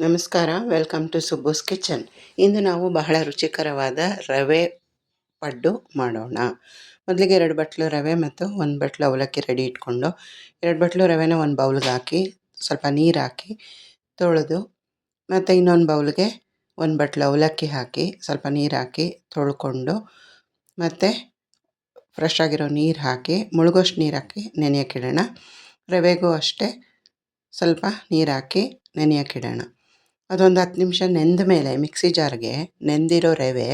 ನಮಸ್ಕಾರ, welcome to ಸುಬ್ಬುಸ್ kitchen. ಇಂದು ನಾವು ಬಹಳ ರುಚಿಕರವಾದ ರವೆ ಪಡ್ಡು ಮಾಡೋಣ. ಮೊದಲಿಗೆ 2 ಬಟ್ಲು ರವೆ ಮತ್ತು 1 ಬಟ್ಲು ಅವಲಕ್ಕಿ ರೆಡಿ ಇಟ್ಕೊಂಡು 2 ಬಟ್ಲು ರವೆನ ಒಂದು ಬೌಲ್ಗೆ ಹಾಕಿ ಸ್ವಲ್ಪ ನೀರು ಹಾಕಿ ತೊಳೆದು, ಮತ್ತು ಇನ್ನೊಂದು ಬೌಲ್ಗೆ 1 ಬಟ್ಲು ಅವಲಕ್ಕಿ ಹಾಕಿ ಸ್ವಲ್ಪ ನೀರು ಹಾಕಿ ತೊಳ್ಕೊಂಡು, ಮತ್ತು ಫ್ರೆಶ್ ಆಗಿರೋ ನೀರು ಹಾಕಿ ಮುಳುಗೋಷ್ಟು ನೀರು ಹಾಕಿ ನೆನೆಯೋಕ್ಕಿಡೋಣ. ರವೆಗೂ ಅಷ್ಟೇ ಸ್ವಲ್ಪ ನೀರು ಹಾಕಿ ನೆನೆಯೋಕ್ಕಿಡೋಣ. ಅದೊಂದು 10 ನಿಮಿಷ ನೆಂದ ಮೇಲೆ ಮಿಕ್ಸಿ ಜಾರ್ಗೆ ನೆಂದಿರೋ ರವೆ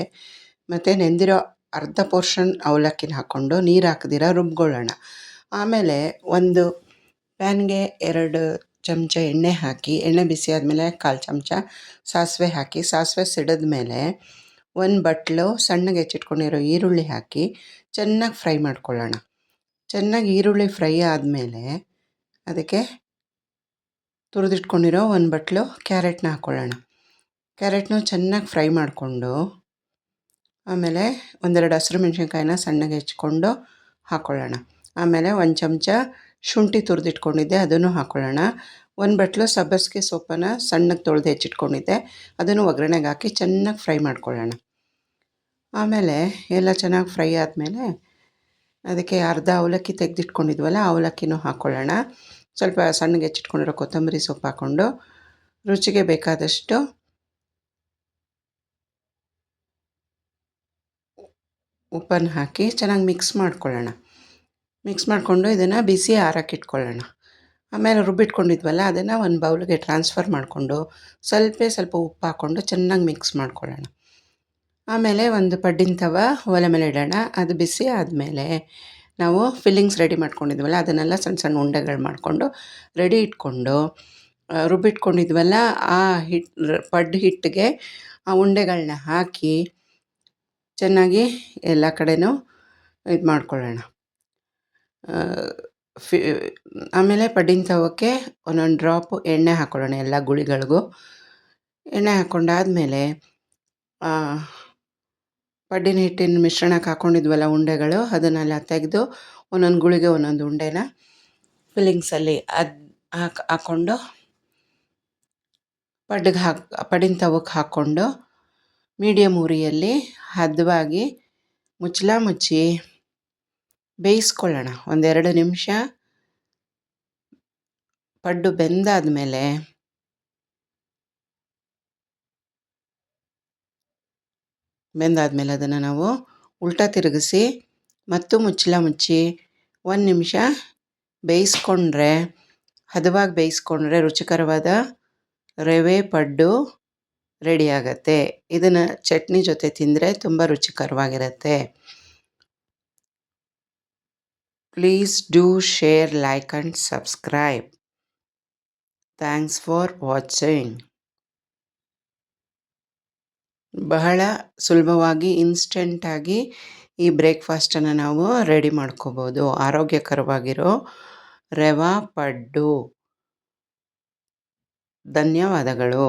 ಮತ್ತು ನೆಂದಿರೋ ಅರ್ಧ ಪೋರ್ಷನ್ ಅವಲಕ್ಕಿನ ಹಾಕ್ಕೊಂಡು ನೀರು ಹಾಕ್ದಿರ ರುಬ್ಕೊಳ್ಳೋಣ. ಆಮೇಲೆ ಒಂದು ಪ್ಯಾನ್ಗೆ 2 ಚಮಚ ಎಣ್ಣೆ ಹಾಕಿ, ಎಣ್ಣೆ ಬಿಸಿ ಆದಮೇಲೆ 1/4 ಚಮಚ ಸಾಸಿವೆ ಹಾಕಿ, ಸಾಸಿವೆ ಸಿಡಿದ ಮೇಲೆ 1 ಬಟ್ಲು ಸಣ್ಣಗೆ ಹೆಚ್ಚಿಟ್ಕೊಂಡಿರೋ ಈರುಳ್ಳಿ ಹಾಕಿ ಚೆನ್ನಾಗಿ ಫ್ರೈ ಮಾಡ್ಕೊಳ್ಳೋಣ. ಚೆನ್ನಾಗಿ ಈರುಳ್ಳಿ ಫ್ರೈ ಆದಮೇಲೆ ಅದಕ್ಕೆ ತುರಿದಿಟ್ಕೊಂಡಿರೋ 1 ಬಟ್ಲು ಕ್ಯಾರೆಟ್ನ ಹಾಕ್ಕೊಳ್ಳೋಣ. ಕ್ಯಾರೆಟ್ನ ಚೆನ್ನಾಗಿ ಫ್ರೈ ಮಾಡಿಕೊಂಡು, ಆಮೇಲೆ 1-2 ಹಸಿರು ಮೆಣಸಿನ್ಕಾಯಿನ ಸಣ್ಣಗೆ ಹೆಚ್ಕೊಂಡು ಹಾಕ್ಕೊಳ್ಳೋಣ. ಆಮೇಲೆ 1 ಚಮಚ ಶುಂಠಿ ತುರಿದಿಟ್ಕೊಂಡಿದ್ದೆ ಅದನ್ನು ಹಾಕ್ಕೊಳ್ಳೋಣ. 1 ಬಟ್ಲು ಸಬ್ಬಸಿಗೆ ಸೊಪ್ಪನ್ನು ಸಣ್ಣಗೆ ತೊಳೆದು ಹೆಚ್ಚಿಟ್ಕೊಂಡಿದ್ದೆ ಅದನ್ನು ಒಗ್ಗರಣೆಗೆ ಹಾಕಿ ಚೆನ್ನಾಗಿ ಫ್ರೈ ಮಾಡ್ಕೊಳ್ಳೋಣ. ಆಮೇಲೆ ಎಲ್ಲ ಚೆನ್ನಾಗಿ ಫ್ರೈ ಆದಮೇಲೆ ಅದಕ್ಕೆ ಅರ್ಧ ಅವಲಕ್ಕಿ ತೆಗೆದಿಟ್ಕೊಂಡಿದ್ವಲ್ಲ ಅವಲಕ್ಕಿನೂ ಹಾಕ್ಕೊಳ್ಳೋಣ. ಸ್ವಲ್ಪ ಸಣ್ಣಗೆ ಹೆಚ್ಚಿಟ್ಕೊಂಡಿರೋ ಕೊತ್ತಂಬರಿ ಸೊಪ್ಪು ಹಾಕ್ಕೊಂಡು ರುಚಿಗೆ ಬೇಕಾದಷ್ಟು ಉಪ್ಪನ್ನು ಹಾಕಿ ಚೆನ್ನಾಗಿ ಮಿಕ್ಸ್ ಮಾಡ್ಕೊಳ್ಳೋಣ. ಮಿಕ್ಸ್ ಮಾಡಿಕೊಂಡು ಇದನ್ನು ಬಿಸಿ ಆರೋಕ್ಕಿಟ್ಕೊಳ್ಳೋಣ. ಆಮೇಲೆ ರುಬ್ಬಿಟ್ಕೊಂಡಿದ್ವಲ್ಲ ಅದನ್ನು ಒಂದು ಬೌಲ್ಗೆ ಟ್ರಾನ್ಸ್ಫರ್ ಮಾಡಿಕೊಂಡು ಸ್ವಲ್ಪ ಉಪ್ಪು ಹಾಕ್ಕೊಂಡು ಚೆನ್ನಾಗಿ ಮಿಕ್ಸ್ ಮಾಡ್ಕೊಳ್ಳೋಣ. ಆಮೇಲೆ ಒಂದು ಪಡ್ಡಿನ ತವ ಒಲೆ ಮೇಲೆ ಇಡೋಣ. ಅದು ಬಿಸಿ ಆದಮೇಲೆ ನಾವು ಫಿಲ್ಲಿಂಗ್ಸ್ ರೆಡಿ ಮಾಡ್ಕೊಂಡಿದ್ವಲ್ಲ ಅದನ್ನೆಲ್ಲ ಸಣ್ಣ ಸಣ್ಣ ಉಂಡೆಗಳು ಮಾಡಿಕೊಂಡು ರೆಡಿ ಇಟ್ಕೊಂಡು, ರುಬ್ಬಿಟ್ಕೊಂಡಿದ್ವಲ್ಲ ಆ ಪಡ್ಡು ಹಿಟ್ಟಿಗೆ ಆ ಉಂಡೆಗಳನ್ನ ಹಾಕಿ ಚೆನ್ನಾಗಿ ಎಲ್ಲ ಕಡೆನೂ ಇದು ಮಾಡ್ಕೊಳ್ಳೋಣ. ಆಮೇಲೆ ಪಡ್ಡಿನ ತವಕ್ಕೆ ಒಂದೊಂದು ಡ್ರಾಪು ಎಣ್ಣೆ ಹಾಕ್ಕೊಳ್ಳೋಣ. ಎಲ್ಲ ಗುಳಿಗಳಿಗೂ ಎಣ್ಣೆ ಹಾಕ್ಕೊಂಡಾದಮೇಲೆ ಪಡ್ಡಿನ ಹಿಟ್ಟಿನ ಮಿಶ್ರಣಕ್ಕೆ ಹಾಕ್ಕೊಂಡಿದ್ವಲ್ಲ ಉಂಡೆಗಳು ಅದನ್ನೆಲ್ಲ ತೆಗೆದು ಒಂದೊಂದು ಗುಳಿಗೆ ಒಂದೊಂದು ಉಂಡೆನ ಫಿಲ್ಲಿಂಗ್ಸಲ್ಲಿ ಹಾಕ್ಕೊಂಡು ಪಡ್ಡಿನ ತವಕ್ಕೆ ಹಾಕ್ಕೊಂಡು ಮೀಡಿಯಮ್ ಉರಿಯಲ್ಲಿ ಹದವಾಗಿ ಮುಚ್ಚಿ ಬೇಯಿಸ್ಕೊಳ್ಳೋಣ. 1-2 ನಿಮಿಷ ಪಡ್ಡು ಬೆಂದಾದಮೇಲೆ ಅದನ್ನು ನಾವು ಉಲ್ಟಾ ತಿರುಗಿಸಿ ಮತ್ತು ಮುಚ್ಚಿ 1 ನಿಮಿಷ ಹದವಾಗಿ ಬೇಯಿಸ್ಕೊಂಡ್ರೆ ರುಚಿಕರವಾದ ರವೆ ಪಡ್ಡು ರೆಡಿ ಆಗತ್ತೆ. ಇದನ್ನು ಚಟ್ನಿ ಜೊತೆ ತಿಂದರೆ ತುಂಬ ರುಚಿಕರವಾಗಿರುತ್ತೆ. Please do share, like and subscribe. Thanks for watching. ಬಹಳ ಸುಲಭವಾಗಿ ಇನ್ಸ್ಟೆಂಟಾಗಿ ಈ ಬ್ರೇಕ್ಫಾಸ್ಟನ್ನು ನಾವು ರೆಡಿ ಮಾಡ್ಕೋಬೋದು. ಆರೋಗ್ಯಕರವಾಗಿರೋ ರವಾ ಪಡ್ಡು. ಧನ್ಯವಾದಗಳು.